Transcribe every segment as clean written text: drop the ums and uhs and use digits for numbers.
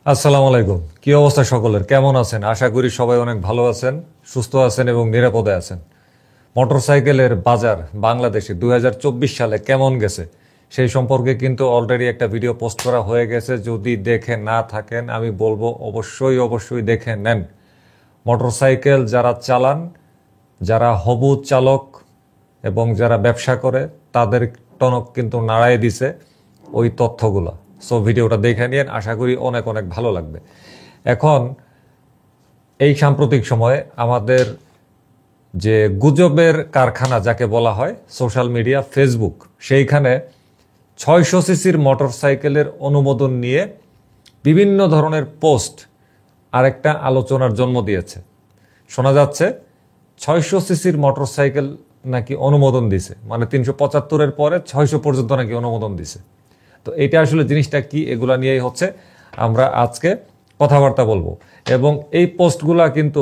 আসসালামু আলাইকুম। কি অবস্থা সকলের? কেমন আছেন? আশা করি সবাই অনেক ভালো আছেন, সুস্থ আছেন এবং নিরাপদে আছেন। মোটরসাইকেলের বাজার বাংলাদেশে 2024 সালে কেমন গেছে সেই সম্পর্কে কিন্তু অলরেডি একটা ভিডিও পোস্ট করা হয়ে গেছে। যদি দেখে না থাকেন আমি বলবো অবশ্যই দেখে নেন। মোটরসাইকেল যারা চালান, যারা হবু চালক এবং যারা ব্যবসা করে তাদের টনক কিন্তু নাড়ায় দিছে ওই তথ্যগুলো। সো ভিডিওটা দেখে নিন, আশা করি অনেক অনেক ভালো লাগবে। এখন এই সাম্প্রতিক সময়ে আমাদের যে গুজবের কারখানা যাকে বলা হয় সোশ্যাল মিডিয়া ফেসবুক, সেইখানে 600 সিসির মোটরসাইকেলের অনুমোদন নিয়ে বিভিন্ন ধরনের পোস্ট আরেকটা আলোচনার জন্ম দিয়েছে। শোনা যাচ্ছে 600 সিসির মোটরসাইকেল নাকি অনুমোদন দিছে, মানে 375-এর পরে 600 পর্যন্ত নাকি অনুমোদন দিছে। তো এটা আসলে জিনিসটা কি, এগুলা নিয়েই হচ্ছে আমরা আজকে কথাবার্তা বলবো। এবং এই পোস্টগুলা কিন্তু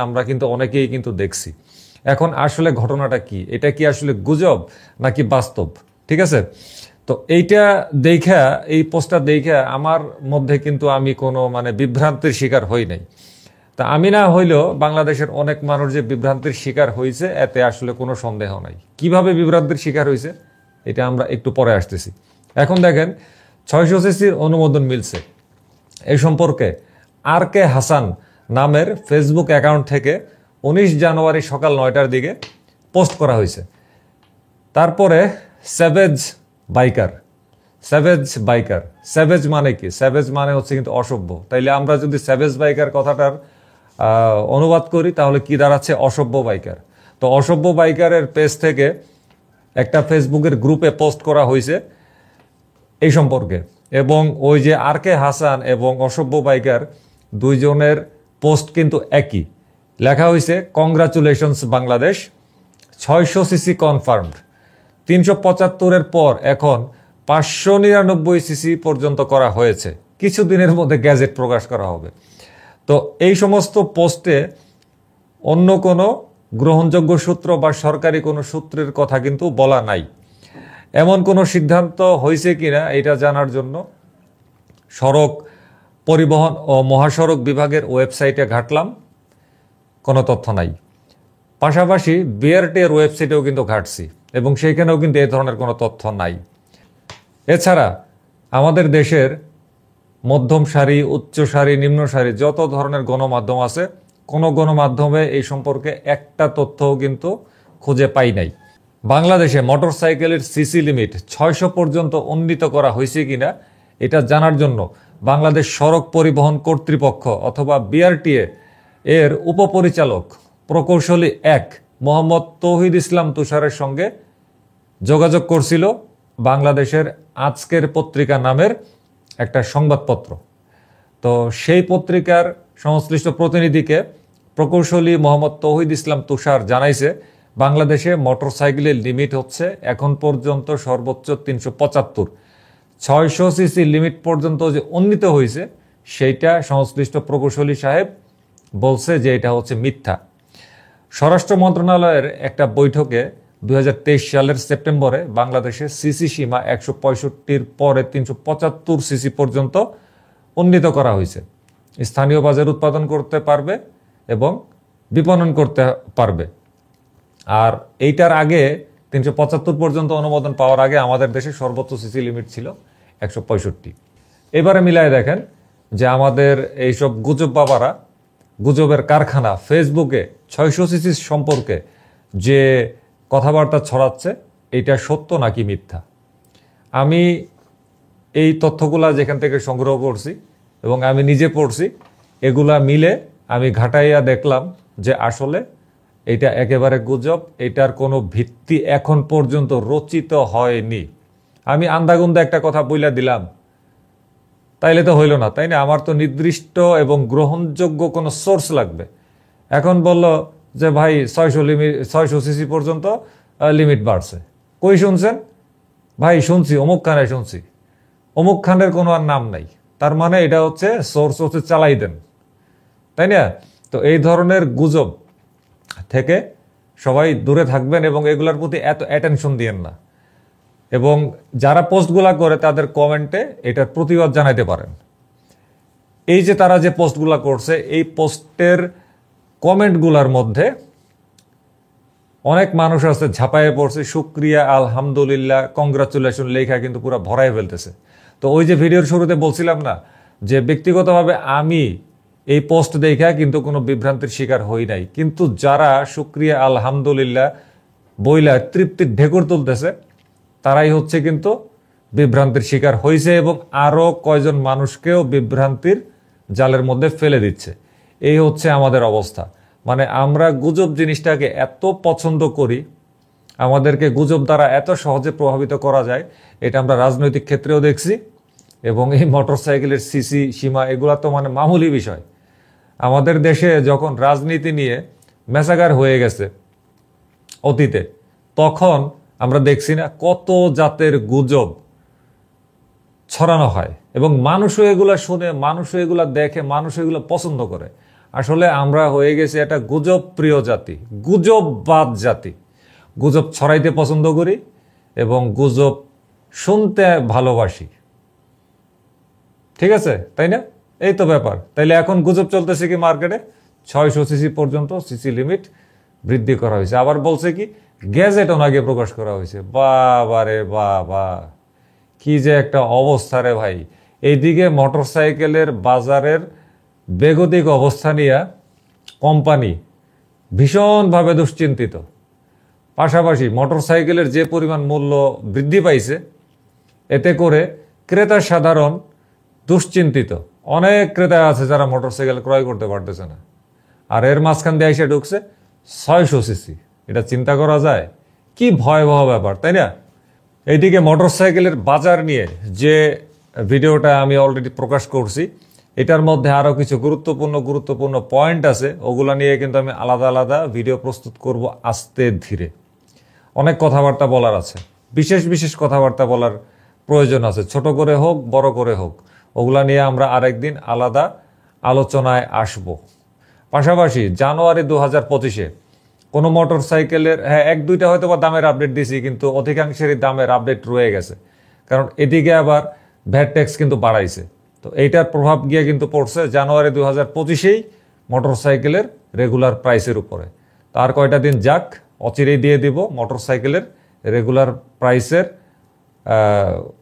আমরা কিন্তু অনেকেই কিন্তু দেখছি। এখন আসলে ঘটনাটা কি, এটা কি আসলে গুজব নাকি বাস্তব? ঠিক আছে, তো এই পোস্টটা দেখা আমার মধ্যে কিন্তু আমি কোনো বিভ্রান্তির শিকার হই নাই। তা আমি না হইলেও বাংলাদেশের অনেক মানুষ যে বিভ্রান্তির শিকার হয়েছে এতে আসলে কোনো সন্দেহ নাই। কিভাবে বিভ্রান্তির শিকার হয়েছে এটা আমরা একটু পরে আসতেছি। এখন দেখেন, 600 সিসির অনুমোদন মিলছে এই সম্পর্কে আর কে হাসান নামের ফেসবুক অ্যাকাউন্ট থেকে 19 জানুয়ারি সকাল 9টার দিকে পোস্ট করা হয়েছে। তারপরে স্যাভেজ বাইকার, স্যাভেজ মানে কি? স্যাভেজ মানে হচ্ছে কিন্তু অসভ্য। তাইলে আমরা যদি স্যাভেজ বাইকার কথাটার অনুবাদ করি তাহলে কি দাঁড়াচ্ছে? অসভ্য বাইকার। তো অসভ্য বাইকারের পেজ থেকে একটা ফেসবুকের গ্রুপে পোস্ট করা হয়েছে এই সম্পর্কে। এবং ওই যে আর কে হাসান এবং অসভ্য বাইকার দুইজনের পোস্ট কিন্তু একই। লেখা হয়েছে, কংগ্রাচুলেশনস বাংলাদেশ, 600 সিসি কনফার্মড। 375-এর পর এখন 599 সিসি পর্যন্ত করা হয়েছে। কিছুদিনের মধ্যে গ্যাজেট প্রকাশ করা হবে। তো এই সমস্ত পোস্টে অন্য কোনো গ্রহণযোগ্য সূত্র বা সরকারি কোনো সূত্রের কথা কিন্তু বলা নাই। এমন কোনো সিদ্ধান্ত হয়েছে কিনা এটা জানার জন্য সড়ক পরিবহন ও মহাসড়ক বিভাগের ওয়েবসাইটে ঘাটলাম, কোনো তথ্য নাই। পাশাপাশি বিআরটি এর ওয়েবসাইটেও কিন্তু ঘাটছি এবং সেইখানেও কিন্তু এ ধরনের কোনো তথ্য নাই। এছাড়া আমাদের দেশের মধ্যম সারি, উচ্চ সারি, নিম্ন সারি যত ধরনের গণমাধ্যম আছে, কোনো গণমাধ্যমে এই সম্পর্কে একটা তথ্যও কিন্তু খুঁজে পাই নাই। বাংলাদেশে মোটরসাইকেলের সিসি লিমিট 600 পর্যন্ত উন্নীত করা হয়েছে কিনা এটা জানার জন্য বাংলাদেশ সড়ক পরিবহন কর্তৃপক্ষ অথবা বিআরটিএ এর উপপরিচালক প্রকৌশলী 1 মোহাম্মদ তৌহিদ ইসলাম তুষারের সঙ্গে যোগাযোগ করছিল বাংলাদেশের আজকের পত্রিকা নামের একটা সংবাদপত্র। তো সেই পত্রিকার সংশ্লিষ্ট প্রতিনিধিকে প্রকৌশলী মোহাম্মদ তৌহিদ ইসলাম তুষার জানাইছে বাংলাদেশে মোটরসাইকেলের লিমিট হচ্ছে এখন পর্যন্ত সর্বোচ্চ 375। 600 সিসি লিমিট পর্যন্ত যে উন্নীত হয়েছে সেইটা সংশ্লিষ্ট প্রকৌশলী সাহেব বলছে যে এটা হচ্ছে মিথ্যা। স্বরাষ্ট্র মন্ত্রণালয়ের একটা বৈঠকে 2023 সালের সেপ্টেম্বরে বাংলাদেশে সিসি সীমা 165-র পরে 375 সিসি পর্যন্ত উন্নীত করা হয়েছে। স্থানীয় বাজার উৎপাদন করতে পারবে এবং বিপণন করতে পারবে। আর এইটার আগে 375 পর্যন্ত অনুমোদন পাওয়ার আগে আমাদের দেশে সর্বোচ্চ সিসি লিমিট ছিল 165। এবারে মিলায় দেখেন যে আমাদের এইসব গুজব বাবারা, গুজবের কারখানা ফেসবুকে 600 সিসি সম্পর্কে যে কথাবার্তা ছড়াচ্ছে এটা সত্য নাকি মিথ্যা। আমি এই তথ্যগুলা যেখান থেকে সংগ্রহ করছি এবং আমি নিজে পড়ছি, এগুলা মিলে আমি ঘাটাইয়া দেখলাম যে আসলে এটা একেবারে গুজব, এটার কোনো ভিত্তি এখন পর্যন্ত রচিত হয়নি। আমি আন্দাগুন্দা একটা কথা বইলা দিলাম তাইলে তো হইল না, তাই না? আমার তো নির্দিষ্ট এবং গ্রহণযোগ্য কোনো সোর্স লাগবে। এখন বলল যে ভাই 600 সিসি পর্যন্ত লিমিট বাড়ছে। কই শুনছেন? ভাই শুনছি অমুক খানে শুনছি। অমুক খানের কোনো আর নাম নাই, তার মানে এটা হচ্ছে সোর্স হচ্ছে চালাই দেন, তাই না? তো এই ধরনের গুজব থেকে সবাই দূরে থাকবেন এবং এগুলোর প্রতি এত অ্যাটেনশন দিয়েন না। এবং যারা পোস্টগুলা করে তাদের কমেন্টে এটার প্রতিবাদ জানাইতে পারেন। এই যে তারা যে পোস্টগুলা করছে, এই পোস্টের কমেন্টগুলার মধ্যে অনেক মানুষ আছে ঝাঁপায়ে পড়ছে, শুক্রিয়া, আলহামদুলিল্লাহ, কংগ্রাচুলেশন লেখা কিন্তু পুরো ভরাই ফেলতেছে। তো ওই যে ভিডিওর শুরুতে বলছিলাম না যে ব্যক্তিগতভাবে আমি এই পোস্ট দেখা কিন্তু কোনো বিভ্রান্তির শিকার হই নাই, কিন্তু যারা শুক্রিয়া আলহামদুলিল্লাহ বইলা তৃপ্তির ঢেকুর তুলতেছে তারাই হচ্ছে কিন্তু বিভ্রান্তির শিকার হয়েছে এবং আরও কয়জন মানুষকেও বিভ্রান্তির জালের মধ্যে ফেলে দিচ্ছে। এই হচ্ছে আমাদের অবস্থা। মানে আমরা গুজব জিনিসটাকে এত পছন্দ করি, আমাদেরকে গুজব দ্বারা এত সহজে প্রভাবিত করা যায়, এটা আমরা রাজনৈতিক ক্ষেত্রেও দেখছি এবং এই মোটরসাইকেলের সিসি সীমা এগুলা তো মানে মামুলি বিষয়। আমাদের দেশে যখন রাজনীতি নিয়ে মেসাগার হয়ে গেছে অতীতে, তখন আমরা দেখছি না কত জাতের গুজব ছড়ানো হয় এবং মানুষও এগুলা শুনে, মানুষও এগুলা দেখে, মানুষ এগুলো পছন্দ করে। আসলে আমরা হয়ে গেছি একটা গুজব প্রিয় জাতি, গুজববাদ জাতি। গুজব ছড়াইতে পছন্দ করি এবং গুজব শুনতে ভালোবাসি। ঠিক আছে, তাই না? এই তো ব্যাপার। তাইলে এখন গুজব চলতেছে কি মার্কেটে 600 সিসি পর্যন্ত সিসি লিমিট বৃদ্ধি করা হয়েছে। আবার বলছে কি গ্যাজেট আগে প্রকাশ করা হয়েছে। বাবা রে বাবা, কি যে একটা অবস্থা রে ভাই। এইদিকে মোটরসাইকেলের বাজারের বেগতিক অবস্থা নিয়ে কোম্পানি ভীষণভাবে দুশ্চিন্তিত। পাশাপাশি মোটরসাইকেলের যে পরিমাণ মূল্য বৃদ্ধি পাইছে, এতে করে ক্রেতা সাধারণ দুশ্চিন্তিত। অনেক ক্রেতা আছে যারা মোটরসাইকেল ক্রয় করতে পারতেছে না, আর এর মাঝখান দিয়ে এসে ঢুকছে 600 সিসি। এটা চিন্তা করা যায়? কি ভয়াবহ ব্যাপার, তাই না? এইদিকে মোটরসাইকেলের বাজার নিয়ে যে ভিডিওটা আমি অলরেডি প্রকাশ করছি, এটার মধ্যে আরও কিছু গুরুত্বপূর্ণ পয়েন্ট আছে। ওগুলা নিয়ে কিন্তু আমি আলাদা আলাদা ভিডিও প্রস্তুত করব আস্তে ধীরে। অনেক কথাবার্তা বলার আছে, বিশেষ কথাবার্তা বলার প্রয়োজন আছে, ছোট করে হোক বড় করে হোক। ওগুলা নিয়ে আমরা আরেকদিন আলাদা আলোচনায় আসব। পাশাপাশি জানুয়ারি 2025-এ কোনো মোটরসাইকেলের, হ্যাঁ 1-2টা হয়তো বা দামের আপডেট দিছি, কিন্তু অধিকাংশেরই দামের আপডেট রয়ে গেছে, কারণ এদিকে আবার ভ্যাট ট্যাক্স কিন্তু বাড়াইছে। তো এইটার প্রভাব গিয়ে কিন্তু পড়ছে জানুয়ারি 2025-এই মোটরসাইকেলের রেগুলার প্রাইসের উপরে। তার কয়টা দিন যাক, অচিরেই দিয়ে দিব মোটরসাইকেলের রেগুলার প্রাইসের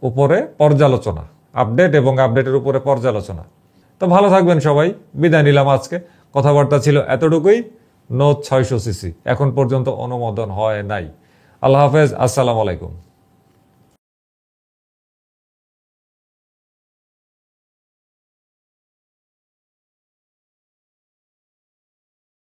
উপরে পর্যালোচনা, আপডেট এবং আপডেটের উপরে পর্যালোচনা। তো ভালো থাকবেন সবাই, বিদায় নিলাম আজকে। কথাবার্তা ছিল এতটুকুই। নো 600 সিসি এখন পর্যন্ত অনুমোদন হয় নাই। আল্লাহ হাফেজ, আসসালামু আলাইকুম।